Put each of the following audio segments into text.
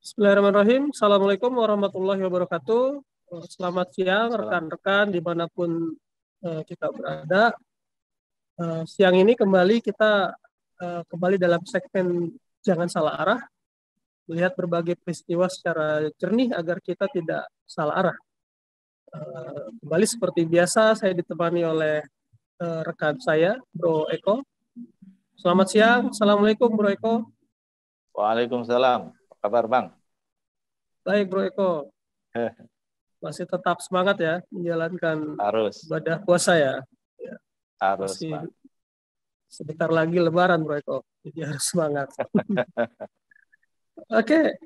Bismillahirrahmanirrahim. Assalamualaikum warahmatullahi wabarakatuh. Selamat siang rekan-rekan dimanapun kita berada. Siang ini kembali kita kembali dalam segmen Jangan Salah Arah, melihat berbagai peristiwa secara jernih agar kita tidak salah arah. Kembali seperti biasa saya ditemani oleh rekan saya, Bro Eko. Selamat siang. Assalamualaikum, Bro Eko. Waalaikumsalam. Apa kabar, Bang? Baik, Bro Eko. Masih tetap semangat ya menjalankan ibadah puasa ya. Harus, masih Bang. Sebentar lagi Lebaran, Bro Eko. Jadi harus semangat. Oke,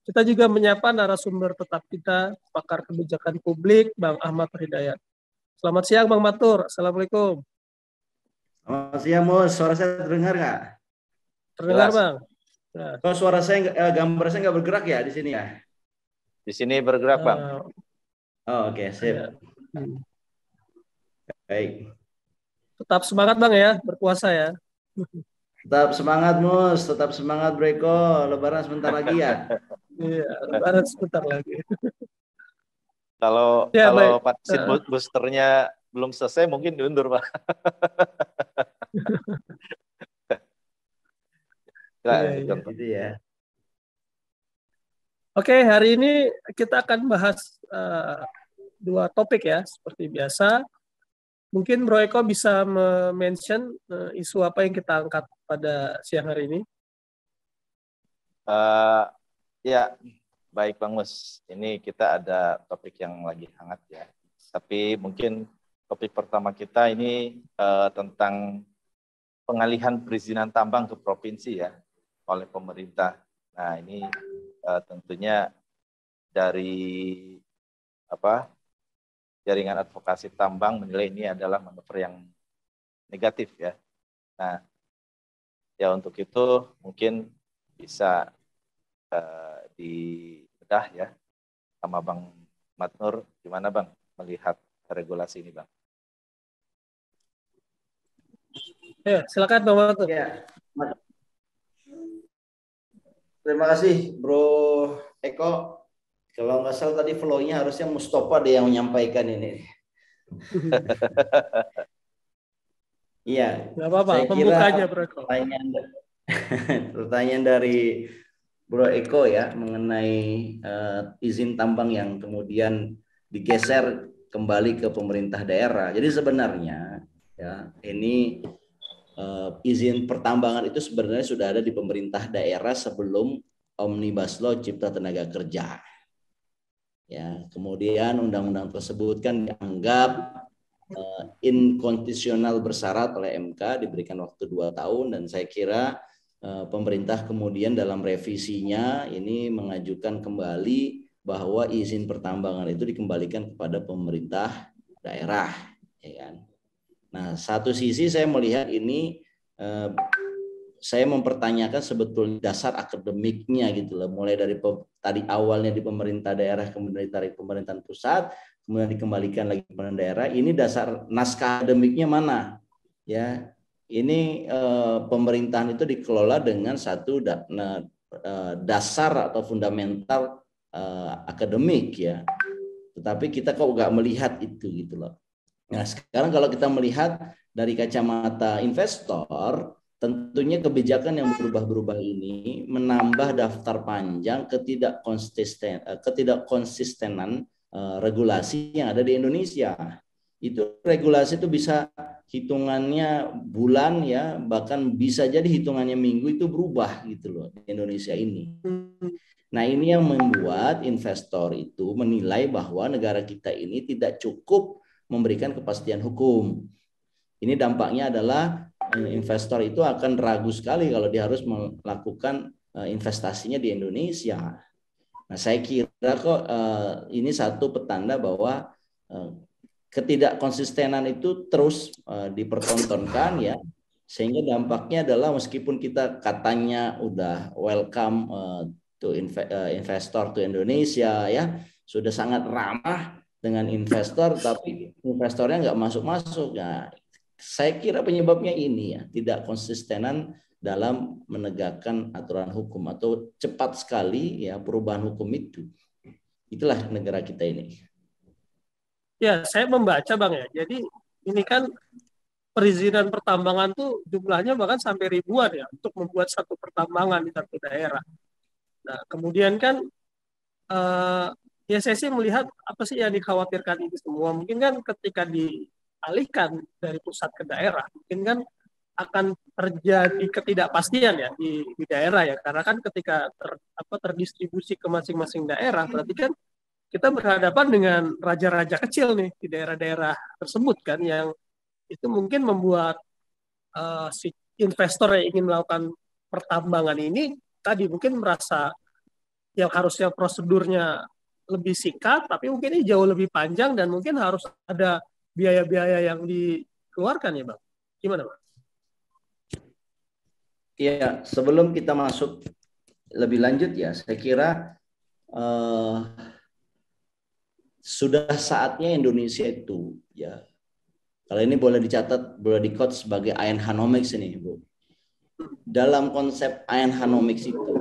kita juga menyapa narasumber tetap kita, pakar kebijakan publik, Bang Ahmad Hidayat. Selamat siang, Bang Matur. Assalamualaikum. Selamat siang, Mus. Suara saya terdengar nggak? Terdengar, Bang. Nah. Oh, suara saya, gambar saya nggak bergerak ya di sini ya? Di sini bergerak, Bang. Oh, oke, sip. Ya. Baik. Tetap semangat, Bang ya, berpuasa ya. Tetap semangat, Mus. Tetap semangat, Breko. Lebaran sebentar lagi ya. Iya, Lebaran sebentar lagi. Kalau vaksin boosternya belum selesai, mungkin diundur, Pak. Gitu ya. Oke, hari ini kita akan bahas dua topik ya, seperti biasa. Mungkin Bro Eko bisa mention isu apa yang kita angkat pada siang hari ini? Ya, baik Bang Mus. Ini kita ada topik yang lagi hangat ya. Tapi mungkin topik pertama kita ini tentang pengalihan perizinan tambang ke provinsi ya oleh pemerintah. Nah ini tentunya dari jaringan advokasi tambang menilai ini adalah manuver yang negatif ya. Nah, ya untuk itu mungkin bisa dibedah ya sama Bang Matnur. Gimana Bang melihat regulasi ini Bang? Ya, silakan Bang Matnur. Ya. Terima kasih Bro Eko. Kalau nggak salah tadi flow-nya harusnya Mustafa deh yang menyampaikan ini. Iya. Nggak apa-apa, saya kira aja, Bro Eko. Pertanyaan dari Bro Eko ya mengenai izin tambang yang kemudian digeser kembali ke pemerintah daerah. Jadi sebenarnya ya ini izin pertambangan itu sebenarnya sudah ada di pemerintah daerah sebelum Omnibus Law Cipta Tenaga Kerja. Ya, kemudian undang-undang tersebut kan dianggap inkonstitusional bersyarat oleh MK, diberikan waktu 2 tahun, dan saya kira pemerintah kemudian dalam revisinya ini mengajukan kembali bahwa izin pertambangan itu dikembalikan kepada pemerintah daerah, ya kan? Nah, satu sisi saya melihat ini saya mempertanyakan sebetulnya dasar akademiknya gitu loh, mulai dari tadi awalnya di pemerintah daerah, kemudian ditarik pemerintahan pusat, kemudian dikembalikan lagi ke pemerintah daerah. Ini dasar naskah akademiknya mana? Ya, ini pemerintahan itu dikelola dengan satu dasar atau fundamental akademik ya. Tetapi kita kok nggak melihat itu gitu loh. Nah, sekarang kalau kita melihat dari kacamata investor, tentunya kebijakan yang berubah-berubah ini menambah daftar panjang ketidakkonsistenan regulasi yang ada di Indonesia. Itu regulasi itu bisa hitungannya bulan ya, bahkan bisa jadi hitungannya minggu itu berubah gitu loh di Indonesia ini. Nah, ini yang membuat investor itu menilai bahwa negara kita ini tidak cukup memberikan kepastian hukum. Ini dampaknya adalah investor itu akan ragu sekali kalau dia harus melakukan investasinya di Indonesia. Nah, saya kira kok ini satu petanda bahwa ketidakkonsistenan itu terus dipertontonkan ya, sehingga dampaknya adalah meskipun kita katanya udah welcome to investor to Indonesia ya, sudah sangat ramah dengan investor, tapi investornya nggak masuk-masuk. Nah, Saya kira penyebabnya ini ya, tidak konsistenan dalam menegakkan aturan hukum atau cepat sekali ya perubahan hukum itu. Itulah negara kita ini. Ya, saya membaca Bang ya. Jadi ini kan perizinan pertambangan tuh jumlahnya bahkan sampai ribuan ya untuk membuat satu pertambangan di satu daerah. Nah, kemudian kan ya saya sih melihat apa sih yang dikhawatirkan ini semua. Mungkin kan ketika dialihkan dari pusat ke daerah, mungkin kan akan terjadi ketidakpastian ya di daerah ya. Karena kan ketika terdistribusi ke masing-masing daerah, berarti kan kita berhadapan dengan raja-raja kecil nih di daerah-daerah tersebut kan yang itu mungkin membuat si investor yang ingin melakukan pertambangan ini tadi mungkin merasa yang harusnya prosedurnya lebih singkat, tapi mungkin ini jauh lebih panjang dan mungkin harus ada biaya-biaya yang dikeluarkan ya Bang. Gimana Bang? Iya, sebelum kita masuk lebih lanjut ya, saya kira sudah saatnya Indonesia itu ya, kalau ini boleh dicatat, boleh di-quote sebagai Ayhanomics ini, Bu. Dalam konsep Ayhanomics itu,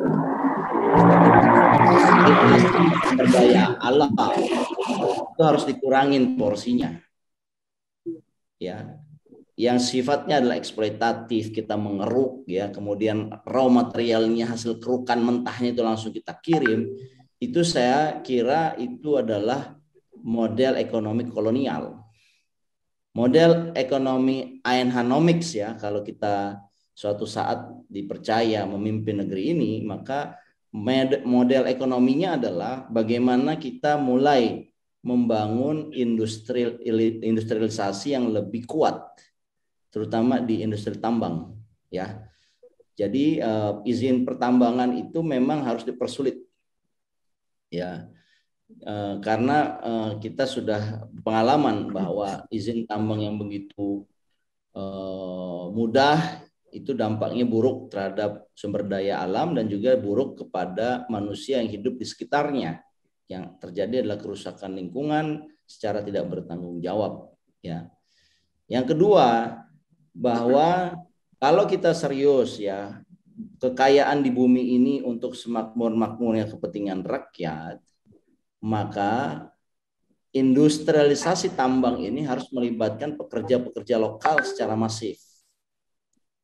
sumber daya alam itu harus dikurangin porsinya. Ya, yang sifatnya adalah eksploitatif, kita mengeruk ya, kemudian raw materialnya hasil kerukan mentahnya itu langsung kita kirim, itu saya kira itu adalah model ekonomi kolonial. Model ekonomi Ayhanomics ya, kalau kita suatu saat dipercaya memimpin negeri ini, maka model ekonominya adalah bagaimana kita mulai membangun industrialisasi yang lebih kuat, terutama di industri tambang ya. Jadi izin pertambangan itu memang harus dipersulit ya, karena kita sudah pengalaman bahwa izin tambang yang begitu mudah itu dampaknya buruk terhadap sumber daya alam dan juga buruk kepada manusia yang hidup di sekitarnya. Yang terjadi adalah kerusakan lingkungan secara tidak bertanggung jawab ya. Yang kedua, bahwa kalau kita serius ya kekayaan di bumi ini untuk semakmur-makmurnya kepentingan rakyat, maka industrialisasi tambang ini harus melibatkan pekerja-pekerja lokal secara masif.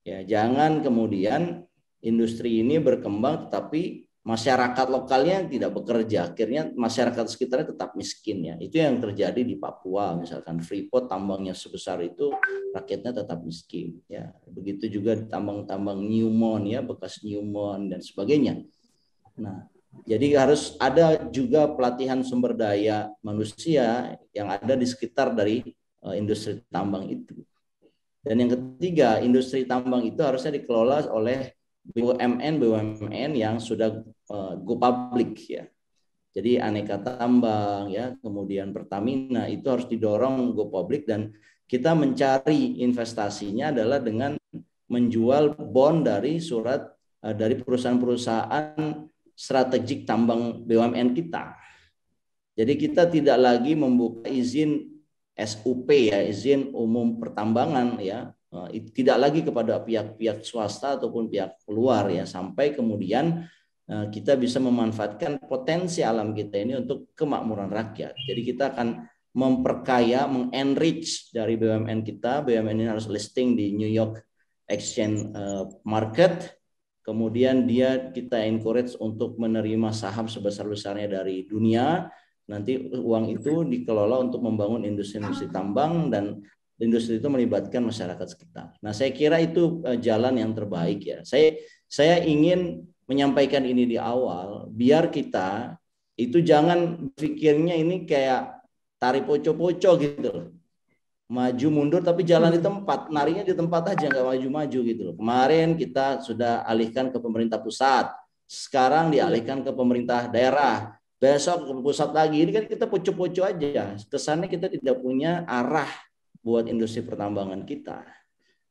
Ya, jangan kemudian industri ini berkembang tetapi masyarakat lokalnya tidak bekerja, akhirnya masyarakat sekitarnya tetap miskin ya. Itu yang terjadi di Papua, misalkan Freeport tambangnya sebesar itu, rakyatnya tetap miskin ya. Begitu juga di tambang-tambang Newmont ya, bekas Newmont dan sebagainya. Nah, jadi harus ada juga pelatihan sumber daya manusia yang ada di sekitar dari industri tambang itu. Dan yang ketiga, industri tambang itu harusnya dikelola oleh BUMN yang sudah go public ya. Jadi Aneka Tambang ya, kemudian Pertamina itu harus didorong go public, dan kita mencari investasinya adalah dengan menjual bond dari surat dari perusahaan-perusahaan strategik tambang BUMN kita. Jadi kita tidak lagi membuka izin SUP ya, izin umum pertambangan ya, tidak lagi kepada pihak-pihak swasta ataupun pihak luar ya, sampai kemudian kita bisa memanfaatkan potensi alam kita ini untuk kemakmuran rakyat. Jadi kita akan memperkaya, mengenrich dari BUMN kita. BUMN ini harus listing di New York Exchange Market. Kemudian kita encourage untuk menerima saham sebesar-besarnya dari dunia. Nanti uang itu dikelola untuk membangun industri-industri tambang, dan industri itu melibatkan masyarakat sekitar. Nah, saya kira itu jalan yang terbaik ya. Saya ingin menyampaikan ini di awal, biar kita itu jangan pikirnya ini kayak tari poco-poco gitu loh. Maju mundur tapi jalan di tempat, narinya di tempat aja, nggak maju-maju gitu loh. Kemarin kita sudah alihkan ke pemerintah pusat, sekarang dialihkan ke pemerintah daerah, besok ke pusat lagi. Ini kan kita poco-poco aja. Kesannya kita tidak punya arah buat industri pertambangan kita.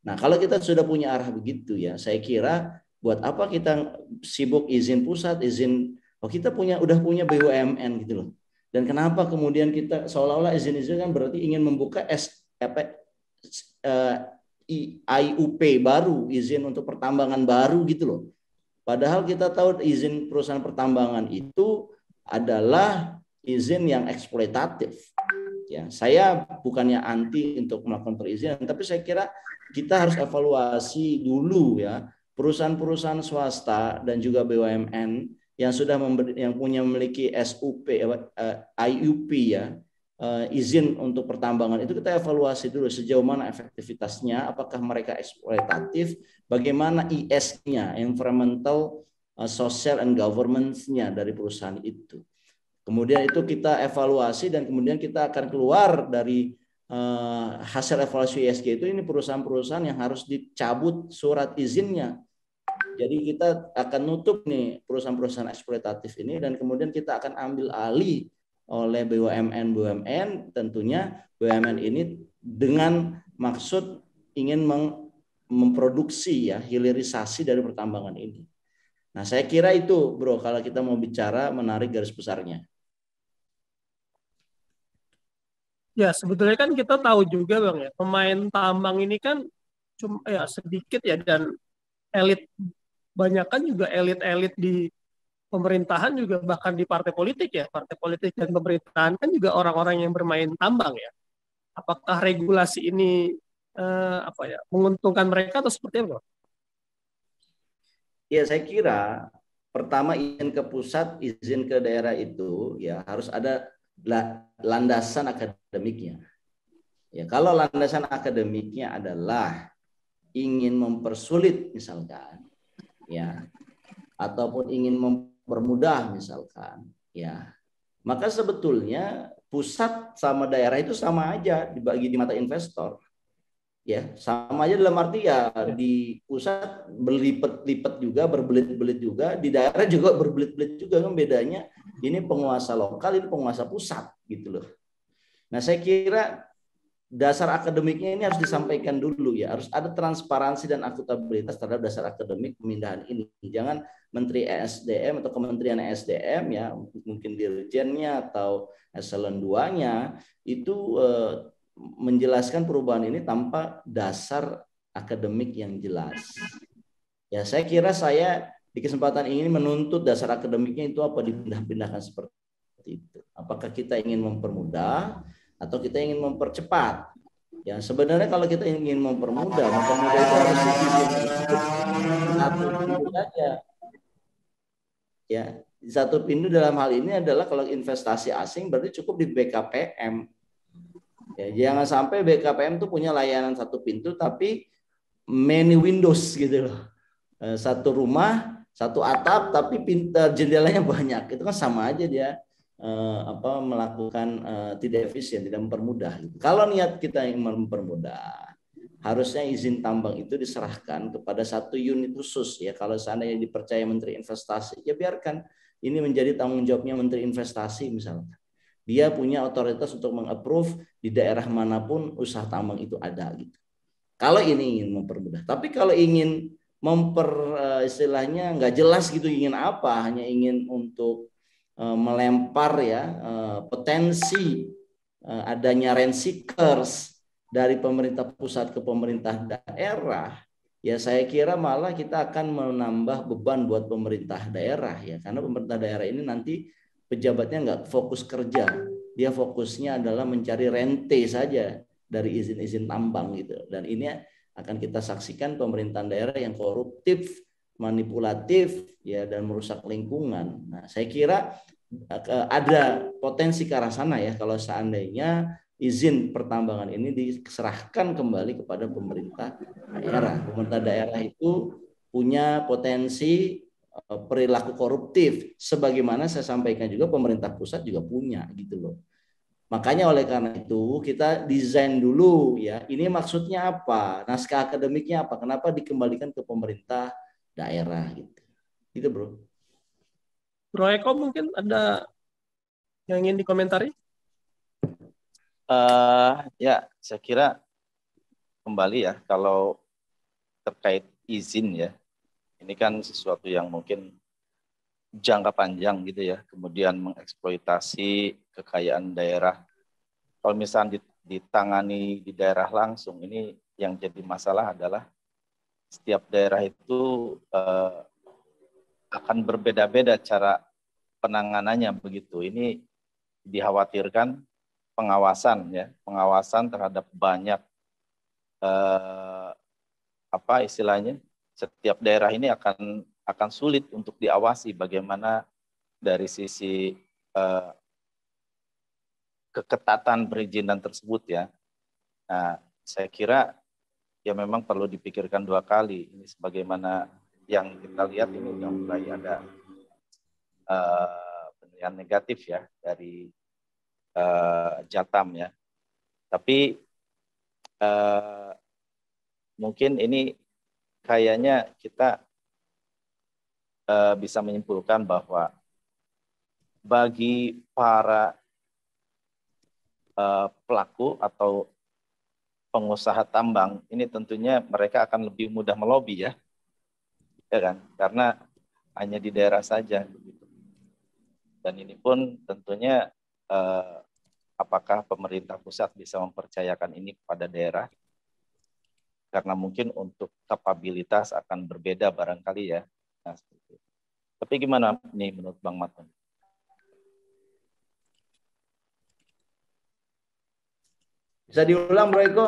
Nah, kalau kita sudah punya arah begitu ya, saya kira buat apa kita sibuk izin pusat, izin, kita udah punya BUMN gitu loh. Dan kenapa kemudian kita seolah-olah izin-izin kan berarti ingin membuka IUP baru, izin untuk pertambangan baru gitu loh. Padahal kita tahu izin perusahaan pertambangan itu adalah izin yang eksploitatif. Ya, saya bukannya anti untuk melakukan perizinan, tapi saya kira kita harus evaluasi dulu ya perusahaan-perusahaan swasta dan juga BUMN yang sudah memiliki SUP, IUP ya, izin untuk pertambangan itu kita evaluasi dulu sejauh mana efektivitasnya, apakah mereka eksploitatif, bagaimana IS-nya, environmental, social and governance-nya dari perusahaan itu. Kemudian itu kita evaluasi dan kemudian kita akan keluar dari hasil evaluasi ESG itu, ini perusahaan-perusahaan yang harus dicabut surat izinnya. Jadi kita akan nutup nih perusahaan-perusahaan eksploitatif ini dan kemudian kita akan ambil alih oleh BUMN tentunya BUMN ini dengan maksud ingin memproduksi ya hilirisasi dari pertambangan ini. Nah, saya kira itu, Bro, kalau kita mau bicara menarik garis besarnya. Ya, sebetulnya kan kita tahu juga Bang ya, pemain tambang ini kan cuma ya sedikit ya, dan elit banyak kan juga elit-elit di pemerintahan juga, bahkan di partai politik ya, partai politik dan pemerintahan kan juga orang-orang yang bermain tambang ya. Apakah regulasi ini menguntungkan mereka atau seperti apa? Ya, saya kira pertama izin ke pusat, izin ke daerah itu ya harus ada landasan akademiknya. Ya, kalau landasan akademiknya adalah ingin mempersulit misalkan, ya, ataupun ingin mempermudah misalkan, ya, maka sebetulnya pusat sama daerah itu sama aja dibagi di mata investor. Ya, sama aja dalam arti ya di pusat berlipat-lipat juga, berbelit-belit juga, di daerah juga berbelit-belit juga, kan bedanya ini penguasa lokal, ini penguasa pusat gitu loh. Nah, saya kira dasar akademiknya ini harus disampaikan dulu ya, harus ada transparansi dan akuntabilitas terhadap dasar akademik pemindahan ini. Jangan Menteri ESDM atau Kementerian ESDM ya, mungkin dirjennya atau eselon 2-nya itu menjelaskan perubahan ini tanpa dasar akademik yang jelas. Ya, saya kira saya di kesempatan ini menuntut dasar akademiknya itu apa dipindah-pindahkan seperti itu. Apakah kita ingin mempermudah atau kita ingin mempercepat? Ya, sebenarnya kalau kita ingin mempermudah itu harus satu pintu saja. Ya, satu pintu dalam hal ini adalah kalau investasi asing berarti cukup di BKPM. Ya, jangan sampai BKPM tuh punya layanan satu pintu tapi many windows gitu loh. Satu rumah, satu atap tapi jendelanya banyak. Itu kan sama aja dia melakukan tidak efisien, tidak mempermudah. Gitu. Kalau niat kita yang mempermudah, harusnya izin tambang itu diserahkan kepada satu unit khusus ya. Kalau seandainya dipercaya Menteri Investasi, ya biarkan ini menjadi tanggung jawabnya Menteri Investasi misalnya. Dia punya otoritas untuk meng-approve di daerah manapun usaha tambang itu ada gitu. Kalau ini ingin mempermudah, tapi kalau ingin istilahnya nggak jelas gitu ingin apa, hanya ingin untuk melempar ya potensi adanya rent seekers dari pemerintah pusat ke pemerintah daerah, ya saya kira malah kita akan menambah beban buat pemerintah daerah ya, karena pemerintah daerah ini nanti pejabatnya nggak fokus kerja, dia fokusnya adalah mencari rente saja dari izin-izin tambang gitu. Dan ini akan kita saksikan pemerintahan daerah yang koruptif, manipulatif, ya dan merusak lingkungan. Nah, saya kira ada potensi ke arah sana ya kalau seandainya izin pertambangan ini diserahkan kembali kepada pemerintah daerah. Pemerintah daerah itu punya potensi perilaku koruptif sebagaimana saya sampaikan juga pemerintah pusat juga punya gitu loh. Makanya oleh karena itu kita desain dulu ya, ini maksudnya apa, naskah akademiknya apa, kenapa dikembalikan ke pemerintah daerah gitu. Gitu, Bro. Bro Eko mungkin ada yang ingin dikomentari? Ya, saya kira kembali ya kalau terkait izin ya, ini kan sesuatu yang mungkin jangka panjang gitu ya, kemudian mengeksploitasi kekayaan daerah. Kalau misalnya ditangani di daerah langsung. Ini yang jadi masalah adalah setiap daerah itu akan berbeda-beda cara penanganannya begitu. Ini dikhawatirkan pengawasan terhadap banyak istilahnya, setiap daerah ini akan sulit untuk diawasi bagaimana dari sisi keketatan perizinan tersebut ya. Nah, saya kira ya memang perlu dipikirkan dua kali. Ini sebagaimana yang kita lihat ini sudah mulai ada penilaian negatif ya dari Jatam ya. Tapi mungkin ini kayaknya kita bisa menyimpulkan bahwa bagi para pelaku atau pengusaha tambang ini tentunya mereka akan lebih mudah melobi ya kan, karena hanya di daerah saja gitu. Dan ini pun tentunya apakah pemerintah pusat bisa mempercayakan ini kepada daerah, karena mungkin untuk kapabilitas akan berbeda barangkali ya. Nah, seperti itu. Tapi gimana nih menurut Bang Matun? Bisa diulang Bro Eko?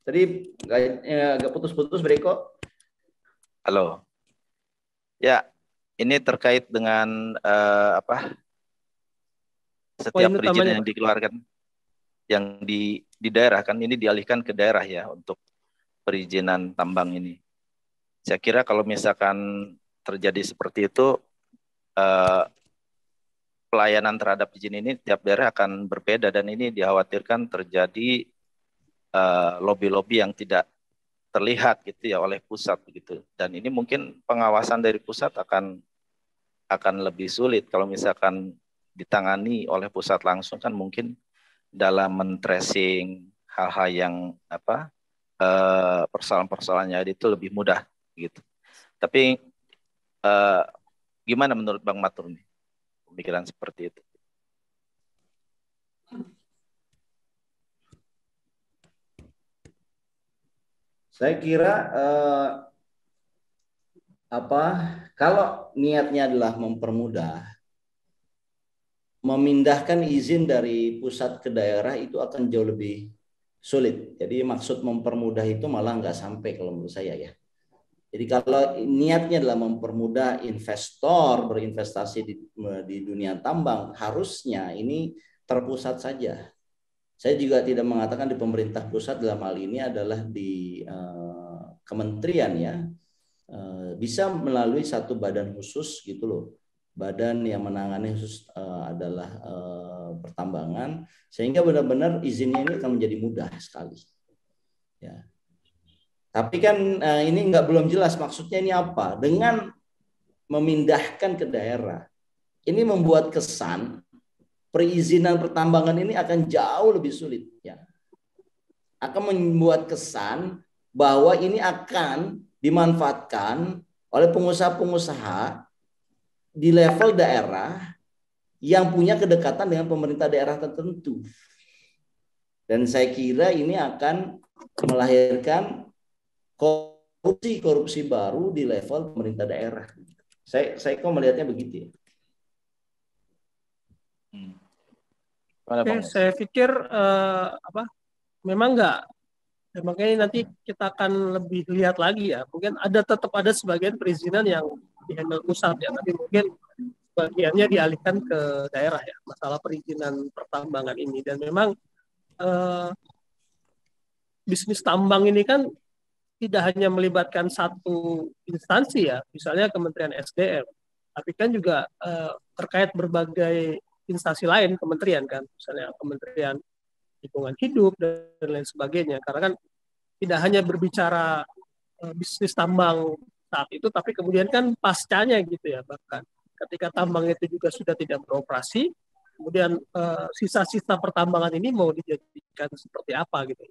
Tadi agak putus-putus Bro Eko. Halo. Ya, ini terkait dengan setiap perizinan yang dikeluarkan yang di daerah kan ini dialihkan ke daerah ya untuk perizinan tambang ini. Saya kira kalau misalkan terjadi seperti itu, pelayanan terhadap izin ini tiap daerah akan berbeda dan ini dikhawatirkan terjadi lobby-lobby yang tidak terlihat gitu ya oleh pusat begitu. Dan ini mungkin pengawasan dari pusat akan lebih sulit kalau misalkan ditangani oleh pusat langsung, kan mungkin dalam men-tracing hal-hal yang persoalan-persoalannya itu lebih mudah gitu. Tapi gimana menurut Bang Matur nih pemikiran seperti itu? Saya kira kalau niatnya adalah mempermudah, memindahkan izin dari pusat ke daerah itu akan jauh lebih sulit. Jadi maksud mempermudah itu malah nggak sampai kalau menurut saya ya. Jadi kalau niatnya adalah mempermudah investor berinvestasi di dunia tambang, harusnya ini terpusat saja. Saya juga tidak mengatakan di pemerintah pusat dalam hal ini adalah di kementerian ya, bisa melalui satu badan khusus gitu loh. Badan yang menangani khusus adalah pertambangan, sehingga benar-benar izinnya ini akan menjadi mudah sekali. Ya. Tapi kan ini belum jelas maksudnya ini apa. Dengan memindahkan ke daerah, ini membuat kesan perizinan pertambangan ini akan jauh lebih sulit. Ya. Akan membuat kesan bahwa ini akan dimanfaatkan oleh pengusaha-pengusaha di level daerah yang punya kedekatan dengan pemerintah daerah tertentu. Dan saya kira ini akan melahirkan korupsi baru di level pemerintah daerah. Saya kok melihatnya begitu ya. Oke, saya pikir memang enggak. Makanya nanti kita akan lebih lihat lagi ya. Mungkin tetap ada sebagian perizinan yang dihandle pusat ya, tapi mungkin bagiannya dialihkan ke daerah ya, masalah perizinan pertambangan ini. Dan memang bisnis tambang ini kan tidak hanya melibatkan satu instansi ya, misalnya Kementerian SDM, tapi kan juga terkait berbagai instansi lain kementerian kan, misalnya Kementerian Lingkungan Hidup dan lain sebagainya. Karena kan tidak hanya berbicara bisnis tambang saat itu, tapi kemudian kan pascanya gitu ya, bahkan ketika tambang itu juga sudah tidak beroperasi, kemudian sisa-sisa pertambangan ini mau dijadikan seperti apa gitu.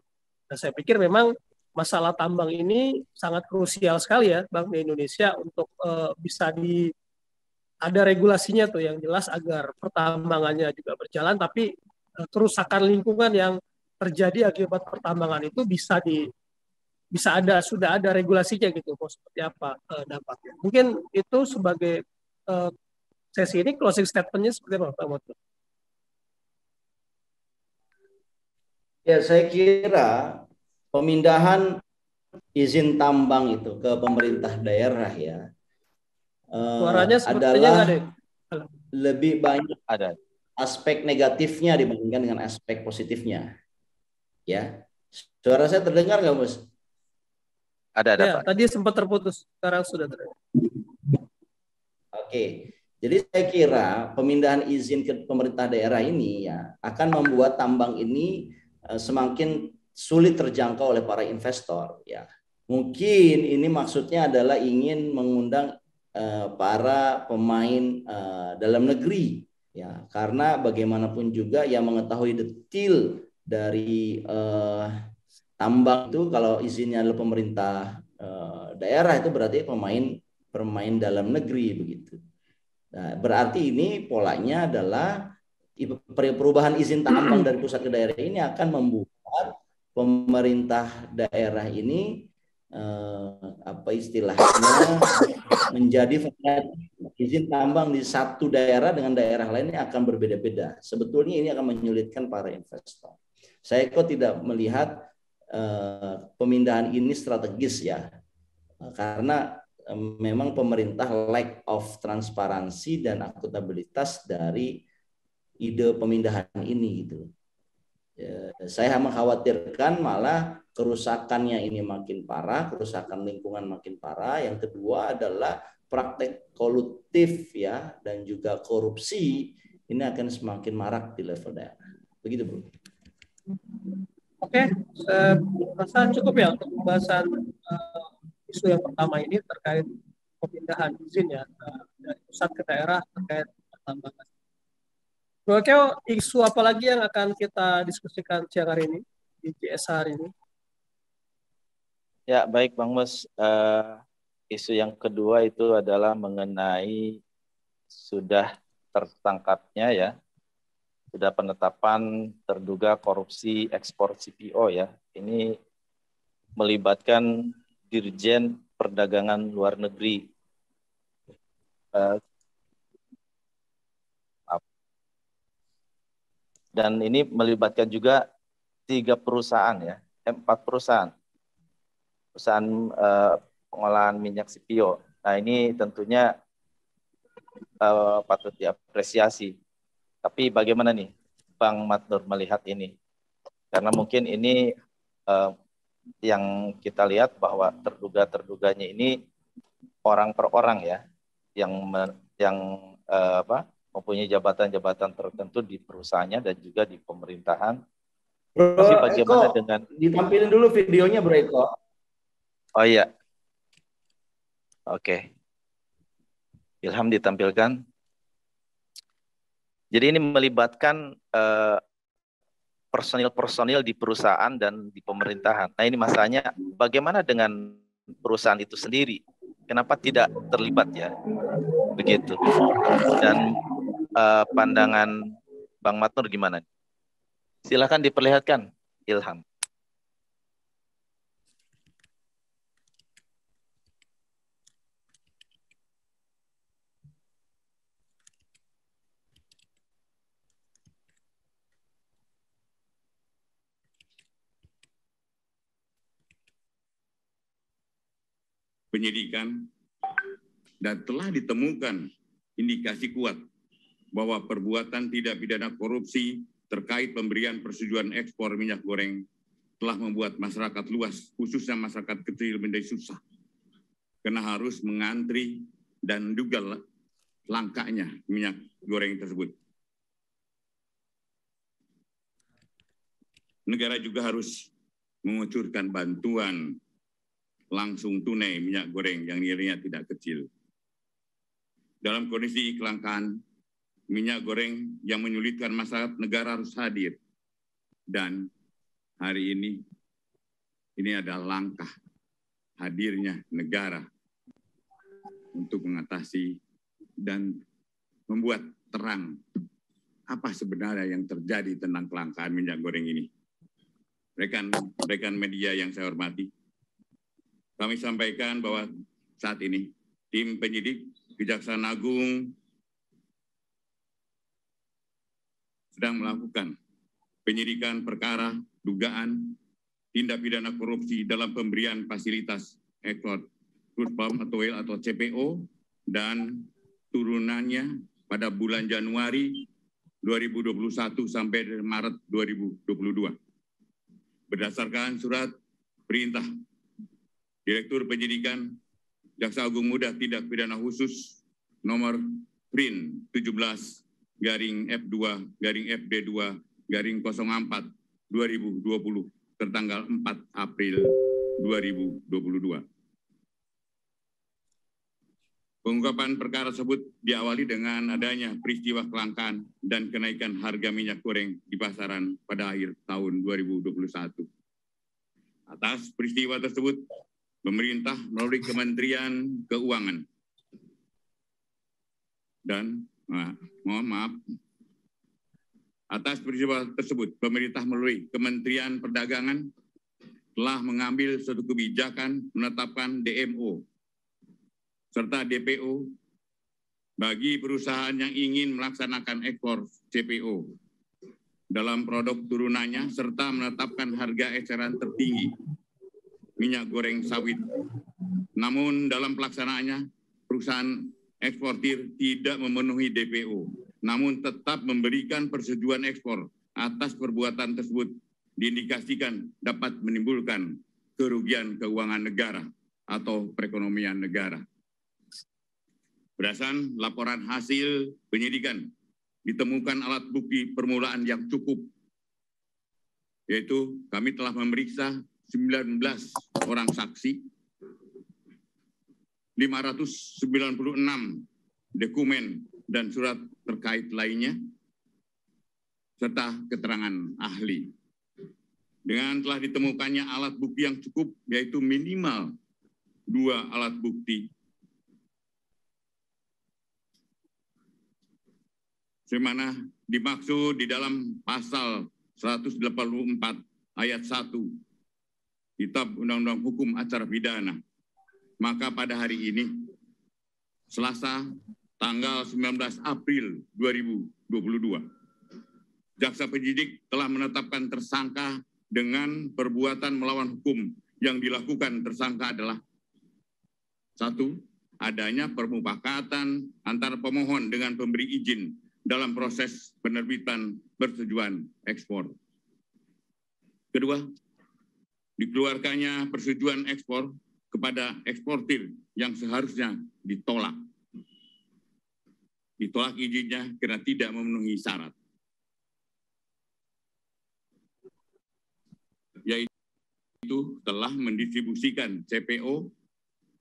Nah, saya pikir memang masalah tambang ini sangat krusial sekali ya Bang di Indonesia untuk bisa ada regulasinya tuh yang jelas agar pertambangannya juga berjalan, tapi kerusakan lingkungan yang terjadi akibat pertambangan itu sudah ada regulasinya gitu, mau seperti apa dampaknya. Mungkin itu sebagai sesi ini closing statement-nya seperti apa, Pak Moto? Ya, saya kira pemindahan izin tambang itu ke pemerintah daerah ya Suaranya sepertinya nggak ada. lebih banyak Ada. aspek negatifnya dibandingkan dengan aspek positifnya. Ya, suara saya terdengar nggak, Mas? Ada Ya, Pak. tadi sempat terputus, sekarang sudah terdengar. Oke. Jadi saya kira pemindahan izin ke pemerintah daerah ini ya akan membuat tambang ini semakin sulit terjangkau oleh para investor ya. Mungkin ini maksudnya adalah ingin mengundang para pemain dalam negeri ya, karena bagaimanapun juga yang mengetahui detail dari tambang itu kalau izinnya adalah pemerintah daerah itu berarti pemain dalam negeri begitu. Nah, berarti ini polanya adalah perubahan izin tambang dari pusat ke daerah ini akan membuat pemerintah daerah ini apa istilahnya menjadi izin tambang di satu daerah dengan daerah lainnya akan berbeda-beda. Sebetulnya ini akan menyulitkan para investor. Saya kok tidak melihat pemindahan ini strategis ya, karena memang pemerintah lack of transparansi dan akuntabilitas dari ide pemindahan ini gitu. Saya mengkhawatirkan malah kerusakannya ini makin parah, kerusakan lingkungan makin parah. Yang kedua adalah praktek kolutif ya dan juga korupsi ini akan semakin marak di level daerah. Begitu, Bro. Oke, saya rasa cukup ya untuk pembahasan isu yang pertama ini terkait pemindahan izin ya dari pusat ke daerah terkait pertambangan. Oke, isu apa lagi yang akan kita diskusikan siang hari ini di JS hari ini? Ya, baik Bang Mus. Isu yang kedua itu adalah mengenai sudah tertangkapnya ya, sudah penetapan terduga korupsi ekspor CPO ya. Ini melibatkan Dirjen Perdagangan Luar Negeri. Dan ini melibatkan juga 3 perusahaan ya, 4 perusahaan pengolahan minyak CPO. Nah ini tentunya patut diapresiasi. Tapi bagaimana nih Bang Matnur melihat ini? Karena mungkin ini yang kita lihat bahwa terduga-terduganya ini orang per orang ya, yang mempunyai jabatan-jabatan tertentu di perusahaannya dan juga di pemerintahan. Bro Tapi bagaimana Eko, dengan ditampilin dulu videonya Bro Eko. Oh iya. Oke. Ilham ditampilkan. Jadi ini melibatkan personil-personil di perusahaan dan di pemerintahan. Nah ini masalahnya bagaimana dengan perusahaan itu sendiri? Kenapa tidak terlibat ya? Begitu. Dan pandangan Bang Matnur gimana? Silakan diperlihatkan, Ilham. Penyidikan dan telah ditemukan indikasi kuat bahwa perbuatan tidak pidana korupsi terkait pemberian persetujuan ekspor minyak goreng telah membuat masyarakat luas, khususnya masyarakat kecil menjadi susah karena harus mengantri dan juga langkanya minyak goreng tersebut. Negara juga harus mengucurkan bantuan langsung tunai minyak goreng yang nilainya tidak kecil. Dalam kondisi kelangkaan minyak goreng yang menyulitkan masyarakat, negara harus hadir. Dan hari ini adalah langkah hadirnya negara untuk mengatasi dan membuat terang apa sebenarnya yang terjadi tentang kelangkaan minyak goreng ini. rekan media yang saya hormati, kami sampaikan bahwa saat ini tim penyidik Kejaksaan Agung sedang melakukan penyidikan perkara dugaan tindak pidana korupsi dalam pemberian fasilitas ekspor crude palm oil atau CPO dan turunannya pada bulan Januari 2021 sampai Maret 2022. Berdasarkan surat perintah Direktur Penyidikan Jaksa Agung Muda Tindak Pidana Khusus nomor PRIN 17/FD2/04/2020 tertanggal 4 April 2022. Pengungkapan perkara tersebut diawali dengan adanya peristiwa kelangkaan dan kenaikan harga minyak goreng di pasaran pada akhir tahun 2021. Atas peristiwa tersebut, pemerintah melalui Kementerian Keuangan dan atas peristiwa tersebut, pemerintah melalui Kementerian Perdagangan telah mengambil suatu kebijakan menetapkan DMO serta DPO bagi perusahaan yang ingin melaksanakan ekspor CPO dalam produk turunannya serta menetapkan harga eceran tertinggi minyak goreng sawit. Namun dalam pelaksanaannya perusahaan eksportir tidak memenuhi DPO, namun tetap memberikan persetujuan ekspor atas perbuatan tersebut diindikasikan dapat menimbulkan kerugian keuangan negara atau perekonomian negara. Berdasarkan laporan hasil penyidikan, ditemukan alat bukti permulaan yang cukup, yaitu kami telah memeriksa 19 orang saksi, 596 dokumen dan surat terkait lainnya, serta keterangan ahli. Dengan telah ditemukannya alat bukti yang cukup, yaitu minimal 2 alat bukti, semana dimaksud di dalam pasal 184 ayat 1 Kitab Undang-Undang Hukum Acara Pidana. Maka pada hari ini, Selasa tanggal 19 April 2022, Jaksa Penyidik telah menetapkan tersangka dengan perbuatan melawan hukum yang dilakukan tersangka adalah 1. Adanya permufakatan antara pemohon dengan pemberi izin dalam proses penerbitan persetujuan ekspor. Kedua, dikeluarkannya persetujuan ekspor kepada eksportir yang seharusnya ditolak. Ditolak izinnya karena tidak memenuhi syarat. Yaitu telah mendistribusikan CPO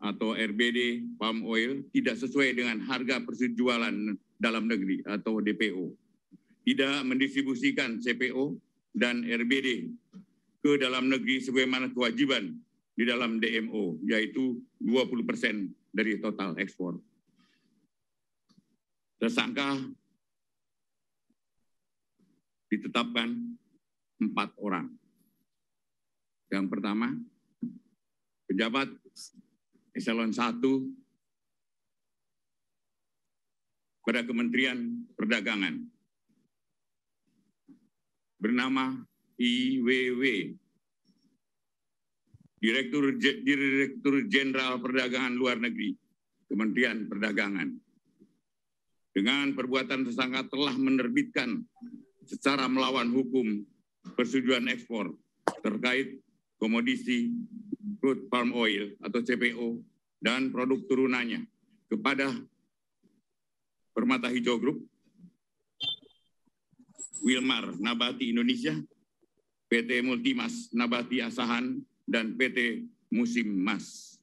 atau RBD palm oil tidak sesuai dengan harga persetujuan dalam negeri atau DPO, tidak mendistribusikan CPO dan RBD ke dalam negeri sebagaimana kewajiban di dalam DMO, yaitu 20% dari total ekspor. Tersangka ditetapkan 4 orang. Yang pertama, pejabat eselon 1 pada Kementerian Perdagangan bernama IWW, Direktur Jenderal Perdagangan Luar Negeri, Kementerian Perdagangan. Dengan perbuatan tersangka telah menerbitkan secara melawan hukum persetujuan ekspor terkait komoditi crude palm oil atau CPO dan produk turunannya kepada Permata Hijau Group, Wilmar Nabati Indonesia, PT Multimas Nabati Asahan, dan PT Musim Mas.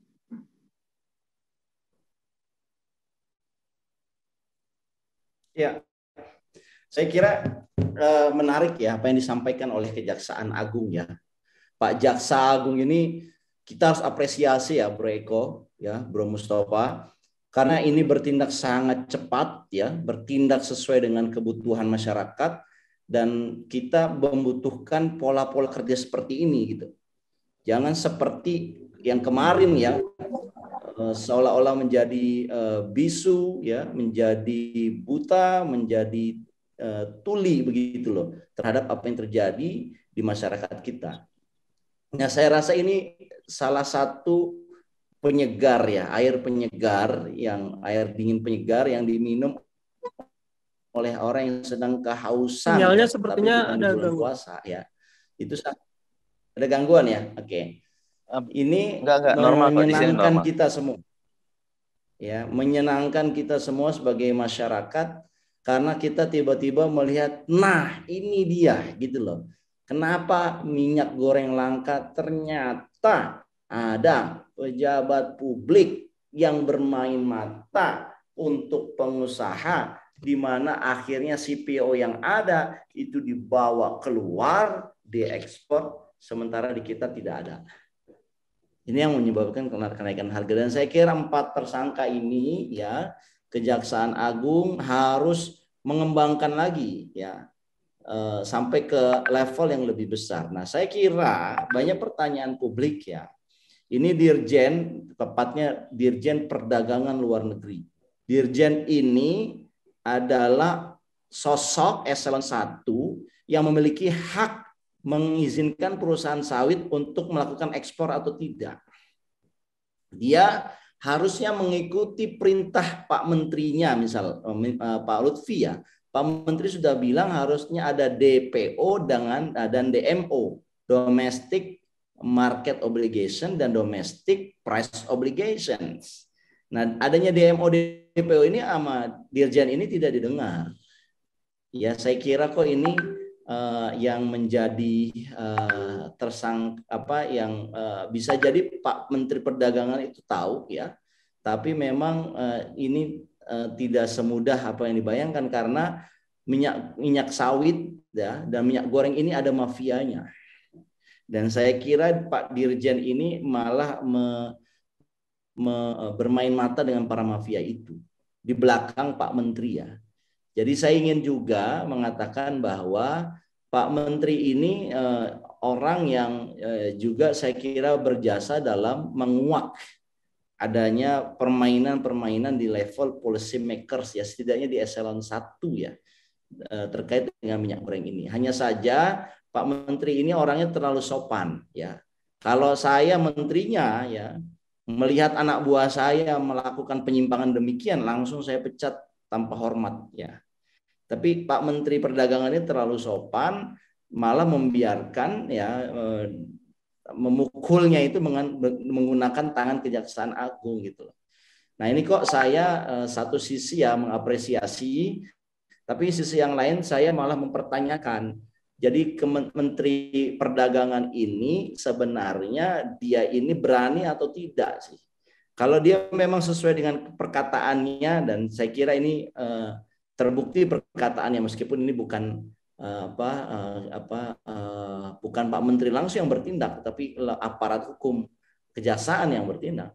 Ya, saya kira menarik ya apa yang disampaikan oleh Kejaksaan Agung ya. Pak Jaksa Agung ini kita harus apresiasi ya Bro Eko, ya Bro Mustafa, karena ini bertindak sangat cepat ya, bertindak sesuai dengan kebutuhan masyarakat dan kita membutuhkan pola-pola kerja seperti ini gitu. Jangan seperti yang kemarin ya, seolah-olah menjadi bisu ya, menjadi buta, menjadi tuli begitu loh terhadap apa yang terjadi di masyarakat kita. Nah, saya rasa ini salah satu penyegar ya, air penyegar, yang air dingin penyegar yang diminum oleh orang yang sedang kehausan. Sinyalnya tapi sepertinya bukan di ada bulan gangguan. puasa ya. Itu ada gangguan ya. Oke. Ini Enggak, normal Pak, di sini menyenangkan normal. kita semua. Ya, menyenangkan kita semua sebagai masyarakat karena kita tiba-tiba melihat, nah ini dia gitu loh. Kenapa minyak goreng langka? Ternyata ada pejabat publik yang bermain mata untuk pengusaha, di mana akhirnya CPO yang ada itu dibawa keluar, diekspor, sementara di kita tidak ada. Ini yang menyebabkan kenaikan harga. Dan saya kira 4 tersangka ini ya, Kejaksaan Agung harus mengembangkan lagi ya, sampai ke level yang lebih besar. Nah, saya kira banyak pertanyaan publik ya. Ini Dirjen, tepatnya Dirjen Perdagangan Luar Negeri. Dirjen ini adalah sosok eselon 1 yang memiliki hak mengizinkan perusahaan sawit untuk melakukan ekspor atau tidak. Dia harusnya mengikuti perintah Pak Menterinya, misal Pak Lutfi ya. Pak Menteri sudah bilang harusnya ada DPO dan DMO, Domestic Market Obligation dan Domestic Price Obligations. Nah, adanya DMO DPO ini sama Dirjen ini tidak didengar. Ya, saya kira kok ini yang menjadi bisa jadi Pak Menteri Perdagangan itu tahu ya, tapi memang ini tidak semudah apa yang dibayangkan, karena minyak sawit ya dan minyak goreng ini ada mafianya. Dan saya kira Pak Dirjen ini malah bermain mata dengan para mafia itu di belakang Pak Menteri ya. Jadi saya ingin juga mengatakan bahwa Pak Menteri ini orang yang juga saya kira berjasa dalam menguak adanya permainan-permainan di level policy makers ya, setidaknya di eselon 1 ya, terkait dengan minyak goreng ini. Hanya saja Pak Menteri ini orangnya terlalu sopan ya. Kalau saya menterinya ya, melihat anak buah saya melakukan penyimpangan demikian, langsung saya pecat tanpa hormat ya. Tapi Pak Menteri Perdagangan ini terlalu sopan, malah membiarkan ya memukulnya itu menggunakan tangan Kejaksaan Agung gitu loh. Nah, ini kok saya satu sisi ya mengapresiasi, tapi sisi yang lain saya malah mempertanyakan. Jadi Menteri Perdagangan ini sebenarnya dia ini berani atau tidak sih? Kalau dia memang sesuai dengan perkataannya, dan saya kira ini terbukti perkataannya, meskipun ini bukan bukan Pak Menteri langsung yang bertindak, tapi aparat hukum kejaksaan yang bertindak.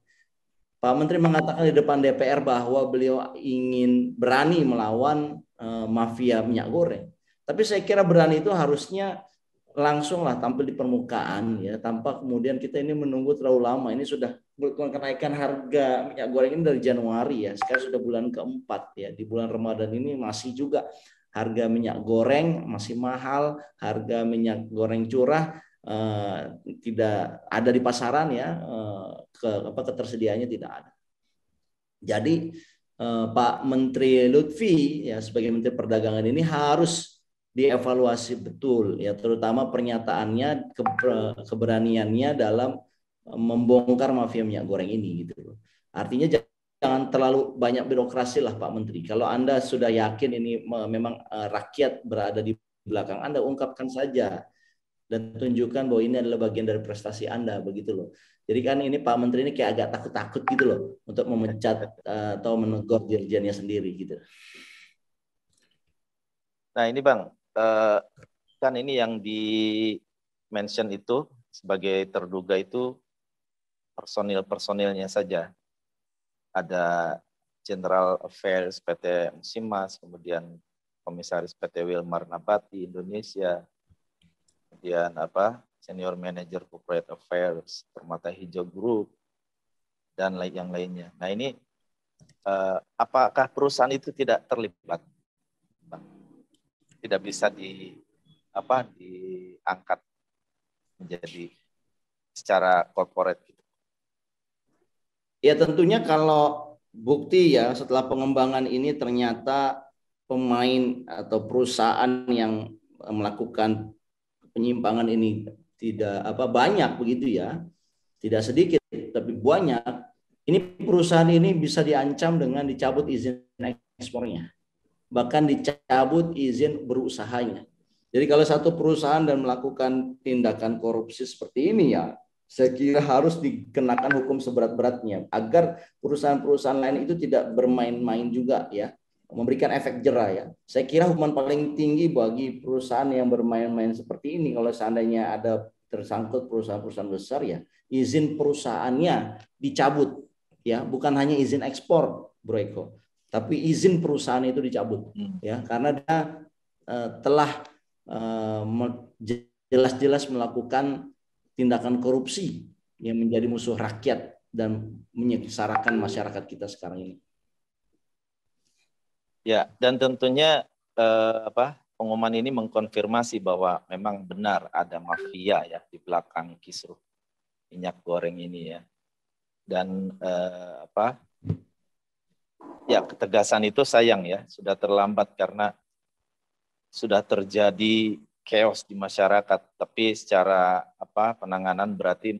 Pak Menteri mengatakan di depan DPR bahwa beliau ingin berani melawan mafia minyak goreng. Tapi saya kira berani itu harusnya langsunglah tampil di permukaan ya, tanpa kemudian kita ini menunggu terlalu lama. Ini sudah kenaikan harga minyak goreng ini dari Januari ya, sekarang sudah bulan keempat ya. Di bulan Ramadan ini masih juga harga minyak goreng masih mahal, harga minyak goreng curah tidak ada di pasaran ya, ketersediaannya tidak ada. Jadi Pak Menteri Lutfi ya sebagai Menteri Perdagangan ini harus dievaluasi betul ya, terutama pernyataannya, keberaniannya dalam membongkar mafia minyak goreng ini gitu. Artinya jangan terlalu banyak birokrasi lah Pak Menteri. Kalau Anda sudah yakin ini memang rakyat berada di belakang Anda, ungkapkan saja dan tunjukkan bahwa ini adalah bagian dari prestasi Anda begitu loh. Jadi kan ini Pak Menteri ini kayak agak takut-takut gitu loh untuk memecat atau menegur dirjennya sendiri gitu. Nah ini Bang, kan ini yang di mention itu sebagai terduga itu personil-personilnya saja. Ada General Affairs PT Musimas, kemudian Komisaris PT Wilmar Nabati Indonesia, kemudian Senior Manager Corporate Affairs Permata Hijau Group, dan yang lainnya. Nah ini apakah perusahaan itu tidak terlibat, Bang? Tidak bisa diangkat menjadi secara corporate gitu. Ya tentunya kalau bukti ya setelah pengembangan ini ternyata pemain atau perusahaan yang melakukan penyimpangan ini tidak banyak begitu ya, tidak sedikit tapi banyak. Ini perusahaan ini bisa diancam dengan dicabut izin ekspornya, bahkan dicabut izin berusahanya. Jadi kalau satu perusahaan dan melakukan tindakan korupsi seperti ini ya, saya kira harus dikenakan hukum seberat-beratnya agar perusahaan-perusahaan lain itu tidak bermain-main juga ya, memberikan efek jera ya. Saya kira hukuman paling tinggi bagi perusahaan yang bermain-main seperti ini kalau seandainya ada tersangkut perusahaan-perusahaan besar ya, izin perusahaannya dicabut ya, bukan hanya izin ekspor, Bro Eko, tapi izin perusahaan itu dicabut ya, karena dia telah jelas-jelas melakukan tindakan korupsi yang menjadi musuh rakyat dan menyengsarakan masyarakat kita sekarang ini. Ya, dan tentunya pengumuman ini mengkonfirmasi bahwa memang benar ada mafia ya di belakang kisruh minyak goreng ini ya. Dan ya ketegasan itu sayang ya, sudah terlambat karena sudah terjadi chaos di masyarakat, tapi secara penanganan berarti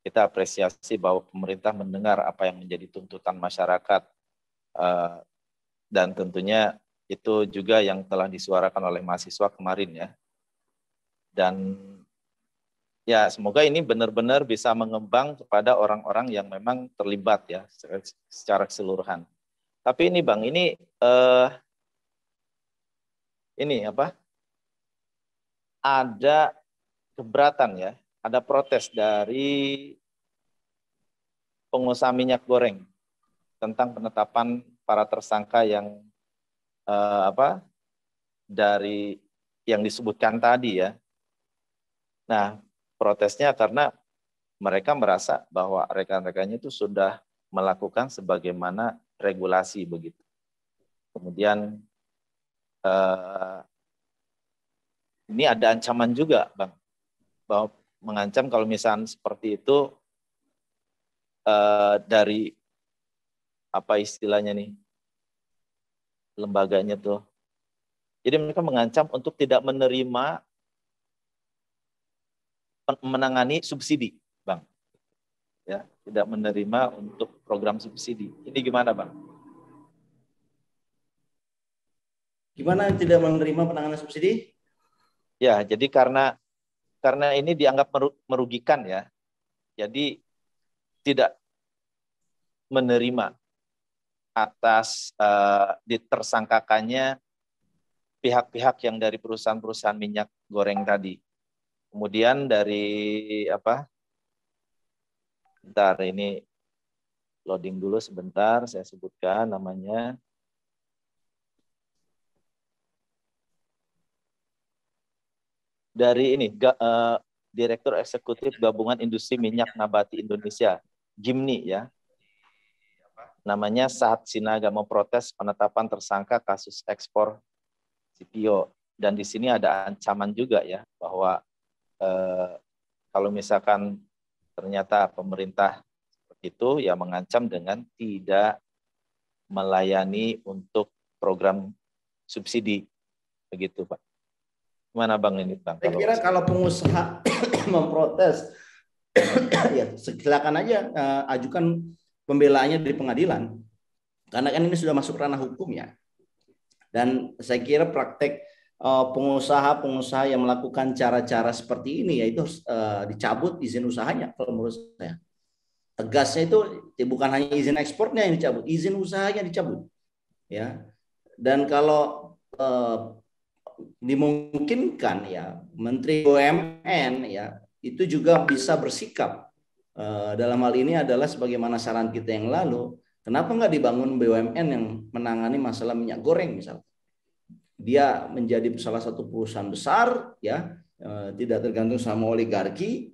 kita apresiasi bahwa pemerintah mendengar apa yang menjadi tuntutan masyarakat, dan tentunya itu juga yang telah disuarakan oleh mahasiswa kemarin ya. Dan ya semoga ini benar-benar bisa mengembang kepada orang-orang yang memang terlibat ya secara keseluruhan. Tapi ini Bang, ini ada keberatan ya, ada protes dari pengusaha minyak goreng tentang penetapan para tersangka yang dari yang disebutkan tadi ya. Nah, protesnya karena mereka merasa bahwa rekan-rekannya itu sudah melakukan sebagaimana regulasi begitu. Kemudian ini ada ancaman juga, Bang, bahwa mengancam kalau misalnya seperti itu dari apa istilahnya nih, lembaganya tuh. Jadi mereka mengancam untuk tidak menerima menangani subsidi, Bang. Ya, tidak menerima untuk program subsidi. Ini gimana, Bang? Gimana tidak menerima penanganan subsidi? Ya, jadi karena ini dianggap merugikan ya. Jadi tidak menerima atas ditersangkakannya pihak-pihak yang dari perusahaan-perusahaan minyak goreng tadi. Kemudian dari bentar ini loading dulu sebentar, saya sebutkan namanya. Dari ini Direktur Eksekutif Gabungan Industri Minyak Nabati Indonesia, GIMNI ya. Namanya Sahat Sinaga, memprotes penetapan tersangka kasus ekspor CPO. Dan di sini ada ancaman juga ya, bahwa kalau misalkan ternyata pemerintah itu ya mengancam dengan tidak melayani untuk program subsidi, begitu Pak. Gimana Bang ini Bang? Saya kira kalau pengusaha memprotes, ya silakan aja ajukan pembelaannya di pengadilan, karena kan ini sudah masuk ranah hukum ya. Dan saya kira praktek pengusaha-pengusaha yang melakukan cara-cara seperti ini yaitu dicabut izin usahanya. Kalau menurut saya tegasnya itu bukan hanya izin ekspornya yang dicabut, izin usahanya dicabut ya. Dan kalau dimungkinkan ya Menteri BUMN ya itu juga bisa bersikap dalam hal ini adalah sebagaimana saran kita yang lalu, kenapa nggak dibangun BUMN yang menangani masalah minyak goreng misalnya, dia menjadi salah satu perusahaan besar, ya, tidak tergantung sama oligarki,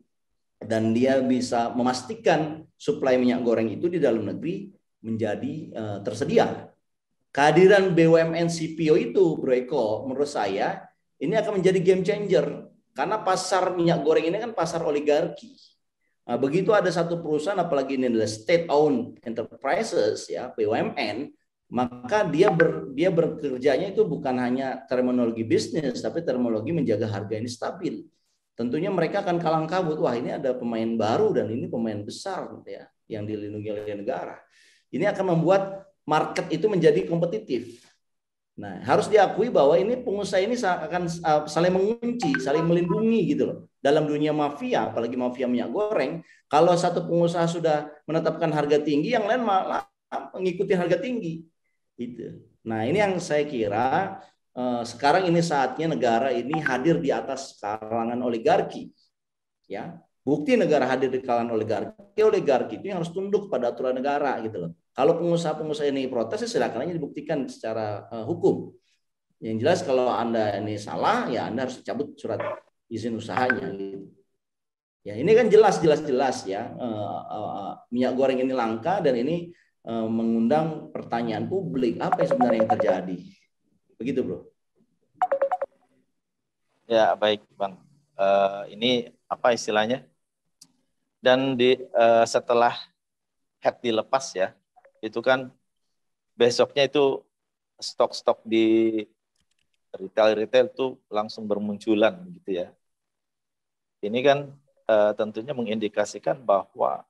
dan dia bisa memastikan suplai minyak goreng itu di dalam negeri menjadi tersedia. Kehadiran BUMN CPO itu, Bro Eko, menurut saya ini akan menjadi game changer karena pasar minyak goreng ini kan pasar oligarki. Nah, begitu ada satu perusahaan, apalagi ini adalah state-owned enterprises, ya, BUMN, maka dia bekerjanya itu bukan hanya terminologi bisnis, tapi terminologi menjaga harga ini stabil. Tentunya mereka akan kalang kabut, wah ini ada pemain baru dan ini pemain besar, ya, yang dilindungi oleh negara. Ini akan membuat market itu menjadi kompetitif. Nah, harus diakui bahwa ini pengusaha ini akan saling mengunci, saling melindungi gitu loh. Dalam dunia mafia, apalagi mafia minyak goreng, kalau satu pengusaha sudah menetapkan harga tinggi, yang lain malah mengikuti harga tinggi. Gitu. Nah, ini yang saya kira sekarang ini saatnya negara ini hadir di atas kalangan oligarki. Ya, bukti negara hadir di kalangan oligarki itu yang harus tunduk pada aturan negara gitu loh. Kalau pengusaha-pengusaha ini protes, silakan aja dibuktikan secara hukum. Yang jelas kalau Anda ini salah, ya Anda harus cabut surat izin usahanya. Gitu. Ya, ini kan jelas ya, minyak goreng ini langka dan ini mengundang pertanyaan publik, apa yang sebenarnya yang terjadi. Begitu, Bro. Ya, baik, Bang. Ini apa istilahnya? Dan setelah head dilepas ya, itu kan besoknya itu stok-stok di retail itu langsung bermunculan gitu ya. Ini kan tentunya mengindikasikan bahwa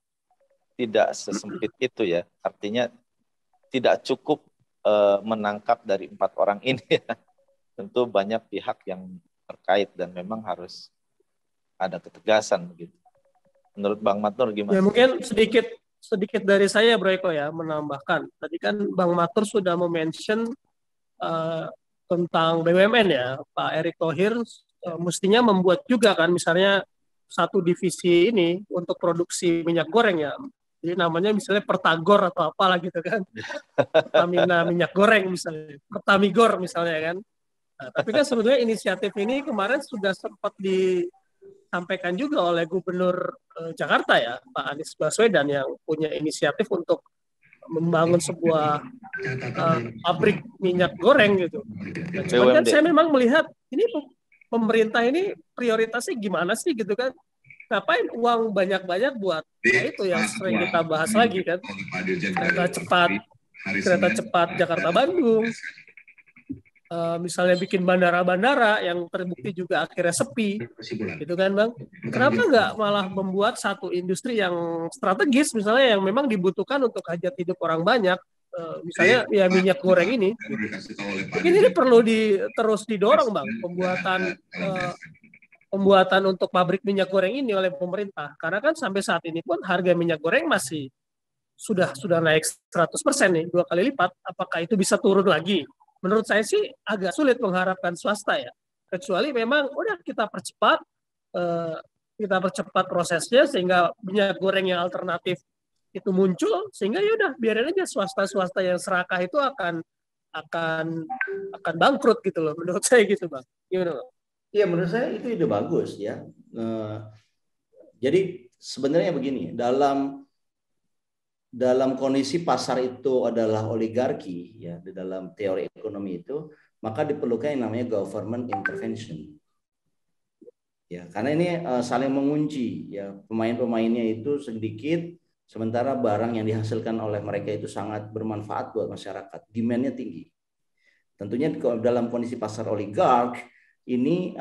tidak sesempit itu ya. Artinya tidak cukup menangkap dari 4 orang ini ya. Tentu banyak pihak yang terkait dan memang harus ada ketegasan begitu. Menurut Bang Matnur gimana? Ya mungkin sedikit dari saya, Bro Eko, ya, menambahkan. Tadi kan Bang Matur sudah mention tentang BUMN ya. Pak Erick Thohir mestinya membuat juga kan misalnya satu divisi ini untuk produksi minyak goreng ya. Jadi namanya misalnya Pertagor atau apalah gitu kan. Pertamina minyak goreng misalnya. Pertamigor misalnya kan. Nah, tapi kan sebetulnya inisiatif ini kemarin sudah sempat disampaikan juga oleh Gubernur Jakarta ya, Pak Anies Baswedan, yang punya inisiatif untuk membangun sebuah pabrik minyak goreng gitu. Nah, cuman kan saya memang melihat ini pemerintah ini prioritasnya gimana sih gitu kan? Ngapain uang banyak-banyak buat itu yang sering kita bahas lagi kan? Kereta cepat Jakarta-Bandung. Misalnya bikin bandara-bandara yang terbukti juga akhirnya sepi, gitu kan Bang? Kenapa nggak malah membuat satu industri yang strategis, misalnya yang memang dibutuhkan untuk hajat hidup orang banyak, misalnya ya minyak goreng ini. Mungkin ini perlu terus didorong Bang, pembuatan untuk pabrik minyak goreng ini oleh pemerintah, karena kan sampai saat ini pun harga minyak goreng masih sudah naik 100% nih, 2 kali lipat. Apakah itu bisa turun lagi? Menurut saya sih agak sulit mengharapkan swasta ya, kecuali memang udah kita percepat prosesnya sehingga minyak goreng yang alternatif itu muncul, sehingga ya udah biarin aja swasta yang serakah itu akan bangkrut gitu loh, menurut saya gitu Bang. Gimana Bang? Iya, menurut saya itu ide bagus ya. Jadi sebenarnya begini, dalam kondisi pasar itu adalah oligarki ya, di dalam teori ekonomi itu, maka diperlukan yang namanya government intervention. Ya, karena ini saling mengunci ya, pemain-pemainnya itu sedikit, sementara barang yang dihasilkan oleh mereka itu sangat bermanfaat buat masyarakat, demand-nya tinggi. Tentunya dalam kondisi pasar oligark ini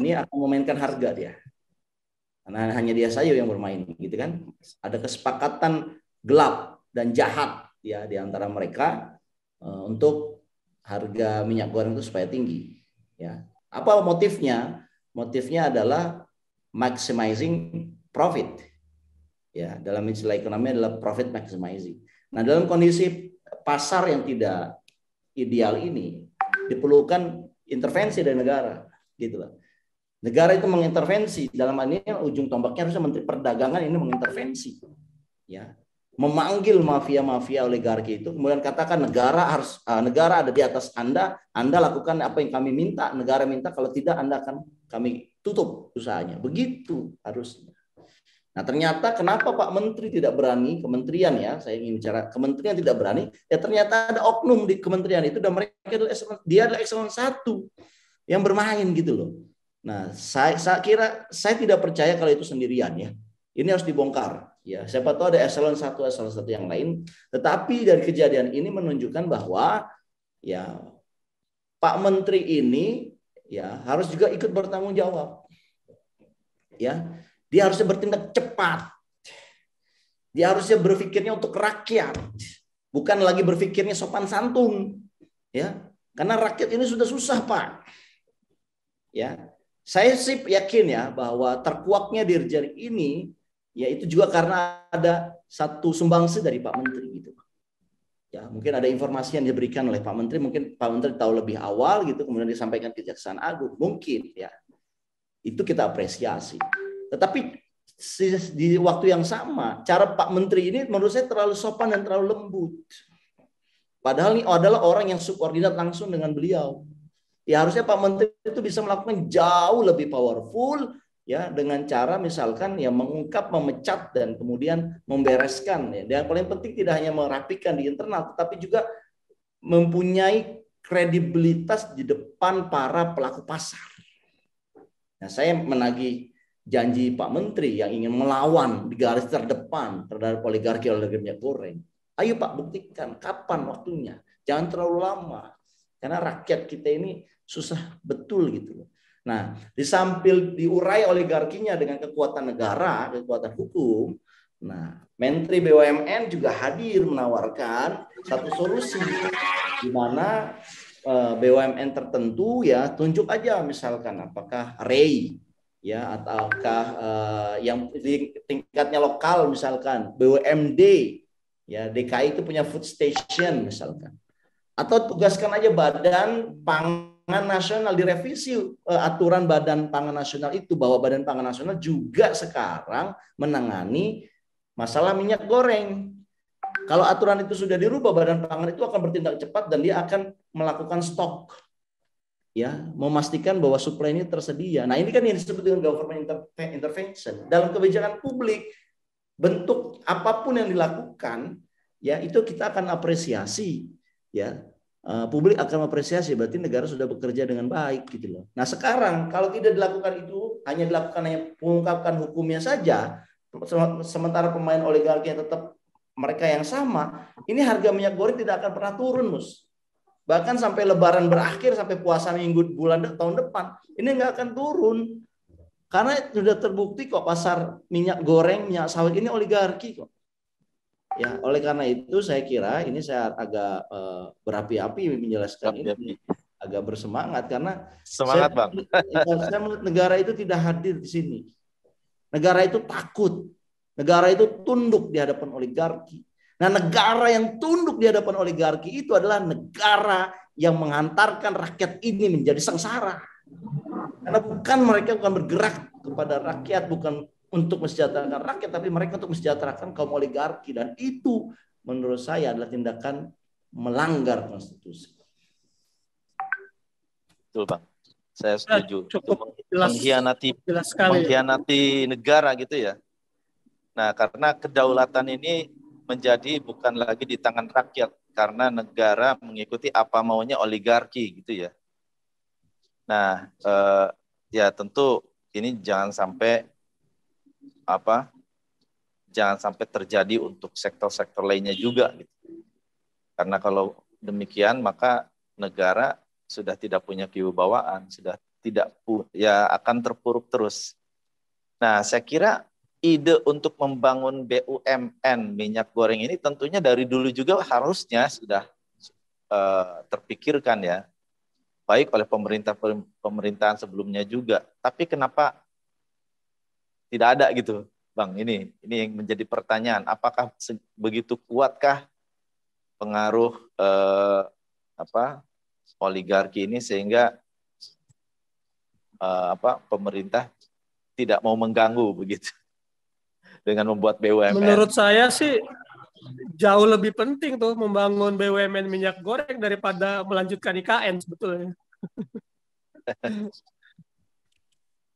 ini akan memainkan harga dia. Karena hanya dia saja yang bermain, gitu kan? Ada kesepakatan gelap dan jahat ya di antara mereka untuk harga minyak goreng itu supaya tinggi. Ya, apa motifnya? Motifnya adalah maximizing profit. Ya, dalam istilah ekonomi adalah profit maximizing. Nah, dalam kondisi pasar yang tidak ideal ini diperlukan intervensi dari negara, gitu loh. Negara itu mengintervensi, dalam hal ini ujung tombaknya harusnya Menteri Perdagangan ini mengintervensi, ya, memanggil mafia-mafia oligarki itu, kemudian katakan negara ada di atas Anda lakukan apa yang kami minta, negara minta, kalau tidak Anda akan kami tutup usahanya. Begitu harusnya. Nah, ternyata kenapa Pak Menteri tidak berani, kementerian ya, saya ingin bicara kementerian tidak berani, ya ternyata ada oknum di kementerian itu dan mereka dia adalah eselon 1 yang bermain gitu loh. Nah, saya kira saya tidak percaya kalau itu sendirian ya. Ini harus dibongkar. Ya, siapa tahu ada eselon 1 yang lain, tetapi dari kejadian ini menunjukkan bahwa ya Pak Menteri ini ya harus juga ikut bertanggung jawab. Ya, dia harusnya bertindak cepat. Dia harusnya berpikirnya untuk rakyat, bukan lagi berpikirnya sopan santun. Ya, karena rakyat ini sudah susah, Pak. Ya, saya sih yakin ya bahwa terkuaknya Dirjen ini ya itu juga karena ada satu sumbangsi dari Pak Menteri gitu. Ya, mungkin ada informasi yang diberikan oleh Pak Menteri, mungkin Pak Menteri tahu lebih awal gitu, kemudian disampaikan ke Kejaksaan Agung, mungkin ya. Itu kita apresiasi. Tetapi di waktu yang sama, cara Pak Menteri ini menurut saya terlalu sopan dan terlalu lembut. Padahal ini adalah orang yang subordinat langsung dengan beliau. Ya harusnya Pak Menteri itu bisa melakukan jauh lebih powerful ya dengan cara misalkan ya mengungkap, memecat dan kemudian membereskan ya. Dan yang paling penting tidak hanya merapikan di internal tetapi juga mempunyai kredibilitas di depan para pelaku pasar. Nah, saya menagih janji Pak Menteri yang ingin melawan di garis terdepan terhadap oligarki minyak goreng. Ayo Pak, buktikan kapan waktunya. Jangan terlalu lama. Karena rakyat kita ini susah betul gitu. Nah, disampil diurai oligarkinya dengan kekuatan negara, kekuatan hukum. Nah, Menteri BUMN juga hadir menawarkan satu solusi di mana BUMN tertentu ya tunjuk aja misalkan apakah REI ya ataukah yang di tingkatnya lokal misalkan BUMD ya DKI itu punya food station misalkan, atau tugaskan aja Badan Pangan Nasional, direvisi aturan Badan Pangan Nasional itu bahwa Badan Pangan Nasional juga sekarang menangani masalah minyak goreng. Kalau aturan itu sudah dirubah, Badan Pangan itu akan bertindak cepat dan dia akan melakukan stok, ya, memastikan bahwa suplai ini tersedia. Nah, ini kan yang disebut dengan government intervention dalam kebijakan publik. Bentuk apapun yang dilakukan, ya itu kita akan apresiasi, ya. Publik akan apresiasi, berarti negara sudah bekerja dengan baik gitu loh. Nah, sekarang kalau tidak dilakukan itu, hanya dilakukan hanya mengungkapkan hukumnya saja, sementara pemain oligarki yang tetap mereka yang sama, ini harga minyak goreng tidak akan pernah turun, Mus. Bahkan sampai Lebaran berakhir, sampai puasa minggu bulan tahun depan, ini nggak akan turun. Karena sudah terbukti kok pasar minyak goreng, minyak sawit ini oligarki kok. Ya, oleh karena itu saya kira ini saya agak berapi-api menjelaskan ini, agak bersemangat karena semangat Bang. Saya melihat negara itu tidak hadir di sini. Negara itu takut. Negara itu tunduk di hadapan oligarki. Nah, negara yang tunduk di hadapan oligarki itu adalah negara yang mengantarkan rakyat ini menjadi sengsara. Karena mereka bukan bergerak kepada rakyat, bukan untuk mensejahterakan rakyat, tapi mereka untuk mensejahterakan kaum oligarki. Dan itu menurut saya adalah tindakan melanggar konstitusi. Betul Bang, saya setuju. Cukup mengkhianati negara gitu ya. Nah, karena kedaulatan ini menjadi bukan lagi di tangan rakyat karena negara mengikuti apa maunya oligarki gitu ya. Nah, ya tentu ini jangan sampai terjadi untuk sektor-sektor lainnya juga gitu. Karena kalau demikian maka negara sudah tidak punya kewibawaan, sudah tidak akan terpuruk terus. Nah, saya kira ide untuk membangun BUMN minyak goreng ini tentunya dari dulu juga harusnya sudah terpikirkan ya, baik oleh pemerintahan sebelumnya juga. Tapi kenapa tidak ada gitu, Bang? Ini yang menjadi pertanyaan. Apakah begitu kuatkah pengaruh oligarki ini sehingga pemerintah tidak mau mengganggu begitu dengan membuat BUMN? Menurut saya sih jauh lebih penting tuh membangun BUMN minyak goreng daripada melanjutkan IKN sebetulnya.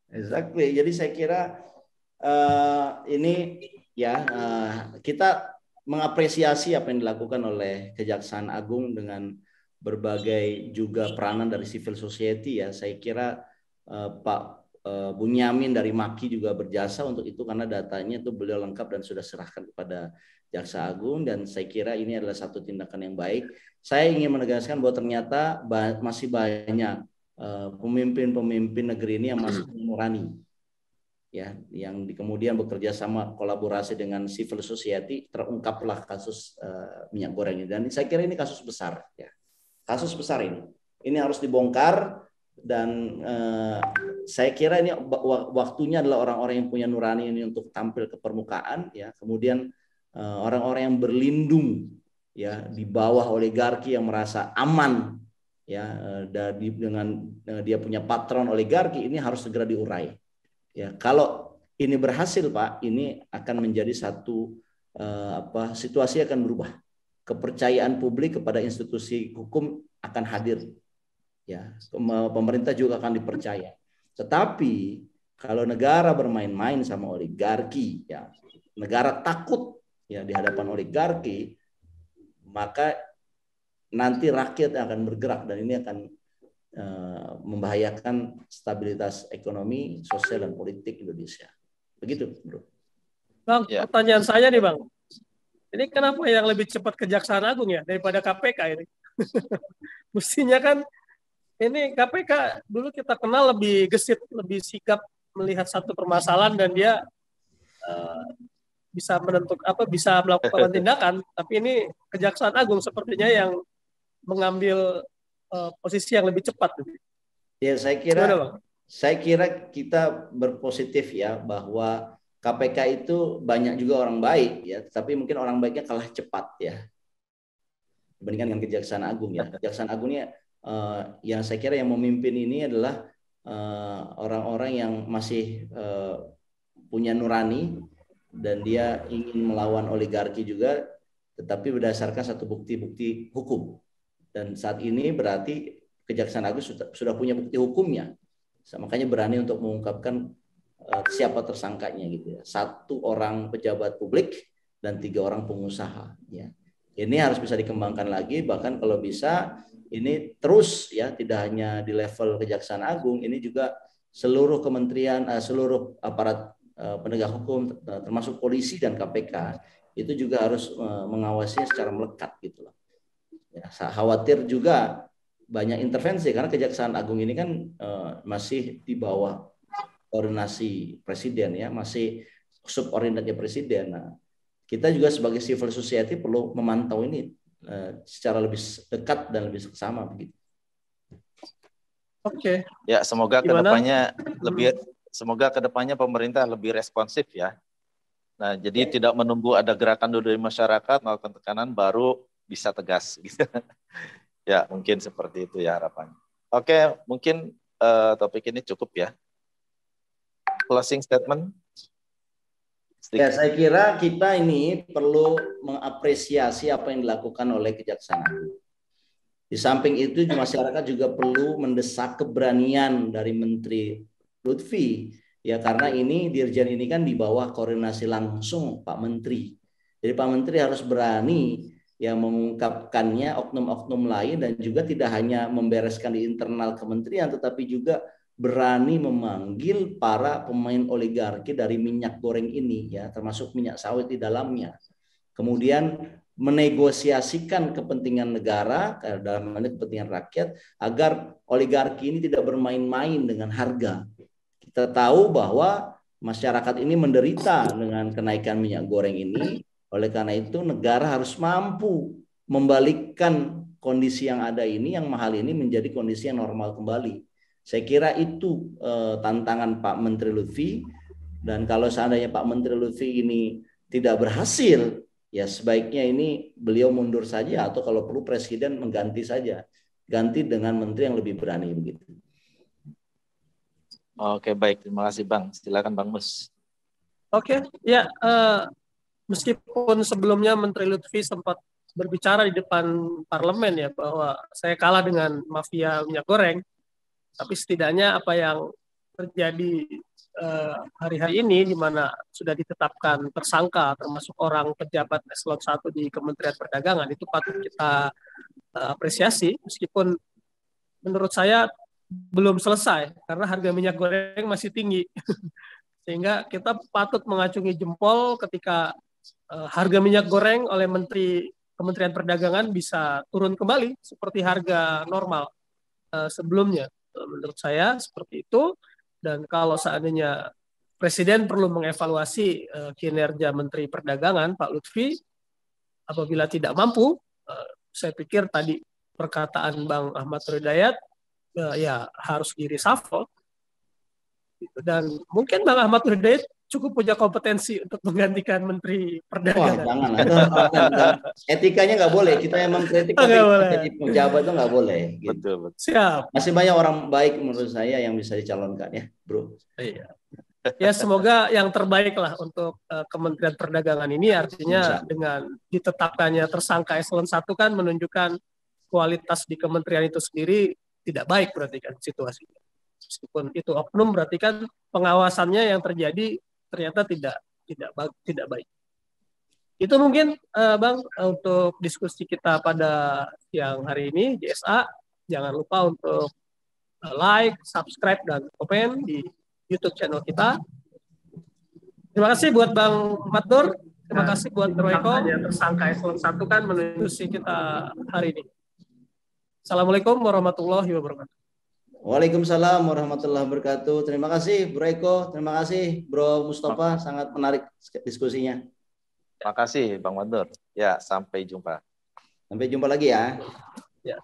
Exactly. Jadi saya kira ini ya kita mengapresiasi apa yang dilakukan oleh Kejaksaan Agung dengan berbagai juga peranan dari civil society ya. Saya kira Pak Bunyamin dari Maki juga berjasa untuk itu karena datanya itu beliau lengkap dan sudah serahkan kepada Jaksa Agung, dan saya kira ini adalah satu tindakan yang baik. Saya ingin menegaskan bahwa ternyata masih banyak pemimpin-pemimpin negeri ini yang masih nurani, ya, yang kemudian bekerja sama kolaborasi dengan civil society, terungkaplah kasus minyak goreng ini. Dan saya kira ini kasus besar, ya, kasus besar ini harus dibongkar, dan saya kira ini waktunya adalah orang-orang yang punya nurani ini untuk tampil ke permukaan, ya, kemudian orang-orang yang berlindung, ya, di bawah oligarki yang merasa aman, ya, dengan dia punya patron oligarki, ini harus segera diurai. Ya, kalau ini berhasil, Pak, ini akan menjadi satu situasi akan berubah. Kepercayaan publik kepada institusi hukum akan hadir. Ya, pemerintah juga akan dipercaya. Tetapi kalau negara bermain-main sama oligarki, ya, negara takut, ya, di hadapan oligarki, maka nanti rakyat akan bergerak, dan ini akan membahayakan stabilitas ekonomi, sosial, dan politik Indonesia. Begitu, Bro. Bang, pertanyaan saya nih, Bang. Ini kenapa yang lebih cepat Kejaksaan Agung ya daripada KPK ini? Mestinya kan ini KPK dulu kita kenal lebih gesit, lebih sigap melihat satu permasalahan dan dia bisa bisa melakukan tindakan. Tapi ini Kejaksaan Agung sepertinya yang mengambil posisi yang lebih cepat. Ya, saya kira kita berpositif, ya, bahwa KPK itu banyak juga orang baik, ya, tapi mungkin orang baiknya kalah cepat, ya, dibandingkan dengan Kejaksaan Agung, ya. Kejaksaan Agungnya yang saya kira yang memimpin ini adalah orang-orang yang masih punya nurani, dan dia ingin melawan oligarki juga, tetapi berdasarkan satu bukti-bukti hukum. Dan saat ini berarti Kejaksaan Agung sudah punya bukti hukumnya, makanya berani untuk mengungkapkan siapa tersangkanya, gitu, ya. 1 orang pejabat publik dan 3 orang pengusaha, ya. Ini harus bisa dikembangkan lagi, bahkan kalau bisa ini terus, ya, tidak hanya di level Kejaksaan Agung, ini juga seluruh kementerian, seluruh aparat penegak hukum, termasuk polisi dan KPK, itu juga harus mengawasinya secara melekat, gitu loh. Ya, khawatir juga banyak intervensi karena Kejaksaan Agung ini kan masih di bawah koordinasi presiden, ya, masih subordinatnya presiden. Nah, kita juga sebagai civil society perlu memantau ini secara lebih dekat dan lebih seksama, begitu. Oke. Ya, semoga kedepannya pemerintah lebih responsif, ya. Nah, jadi tidak menunggu ada gerakan dari masyarakat melakukan tekanan baru bisa tegas, gitu. Ya, mungkin seperti itu, ya, harapannya. Oke, mungkin topik ini cukup, ya. Closing statement. Ya, saya kira kita ini perlu mengapresiasi apa yang dilakukan oleh Kejaksaan Agung. Di samping itu, masyarakat juga perlu mendesak keberanian dari Menteri Lutfi, ya, karena ini Dirjen ini kan di bawah koordinasi langsung Pak Menteri. Jadi Pak Menteri harus berani, ya, mengungkapkannya oknum-oknum lain, dan juga tidak hanya membereskan di internal kementerian, tetapi juga berani memanggil para pemain oligarki dari minyak goreng ini, ya, termasuk minyak sawit di dalamnya. Kemudian menegosiasikan kepentingan negara, dalam hal ini kepentingan rakyat, agar oligarki ini tidak bermain-main dengan harga. Kita tahu bahwa masyarakat ini menderita dengan kenaikan minyak goreng ini. Oleh karena itu negara harus mampu membalikkan kondisi yang ada ini, yang mahal ini, menjadi kondisi yang normal kembali. Saya kira itu tantangan Pak Menteri Lutfi, dan kalau seandainya Pak Menteri Lutfi ini tidak berhasil, ya sebaiknya ini beliau mundur saja, atau kalau perlu presiden mengganti saja, ganti dengan menteri yang lebih berani, begitu. Oke, baik, terima kasih, Bang. Silakan Bang Mus. Oke, ya, meskipun sebelumnya Menteri Lutfi sempat berbicara di depan parlemen ya bahwa saya kalah dengan mafia minyak goreng, tapi setidaknya apa yang terjadi hari-hari ini di mana sudah ditetapkan tersangka termasuk orang pejabat eselon 1 di Kementerian Perdagangan itu patut kita apresiasi, meskipun menurut saya belum selesai karena harga minyak goreng masih tinggi. Sehingga kita patut mengacungi jempol ketika harga minyak goreng oleh Kementerian Perdagangan bisa turun kembali seperti harga normal sebelumnya. Menurut saya seperti itu. Dan kalau seandainya Presiden perlu mengevaluasi kinerja Menteri Perdagangan Pak Lutfi, apabila tidak mampu, saya pikir tadi perkataan Bang Ahmad Hidayat ya harus di-reshuffle. Dan mungkin Bang Ahmad Hidayat cukup punya kompetensi untuk menggantikan Menteri Perdagangan. Wah, jangan. Etikanya nggak boleh. Kita emang kritik jadi pejabat itu nggak boleh. Gitu. Betul. Siap. Masih banyak orang baik menurut saya yang bisa dicalonkan ya, Bro. Iya. Ya semoga yang terbaik lah untuk Kementerian Perdagangan ini, artinya dengan ditetapkannya tersangka eselon 1 kan menunjukkan kualitas di kementerian itu sendiri tidak baik berarti kan situasinya. Meskipun itu oknum berarti kan pengawasannya yang terjadi ternyata tidak baik. Itu mungkin Bang untuk diskusi kita pada siang hari ini JSA. Jangan lupa untuk like, subscribe dan komen di YouTube channel kita. Terima kasih buat Bang Matur. Terima kasih buat Bro Eko. Tersangka eselon 1 kan diskusi kita hari ini. Assalamualaikum warahmatullahi wabarakatuh. Waalaikumsalam warahmatullahi wabarakatuh. Terima kasih Bro Eko, terima kasih Bro Mustafa, sangat menarik diskusinya. Terima kasih Bang Matur. Ya, sampai jumpa. Sampai jumpa lagi ya. Ya.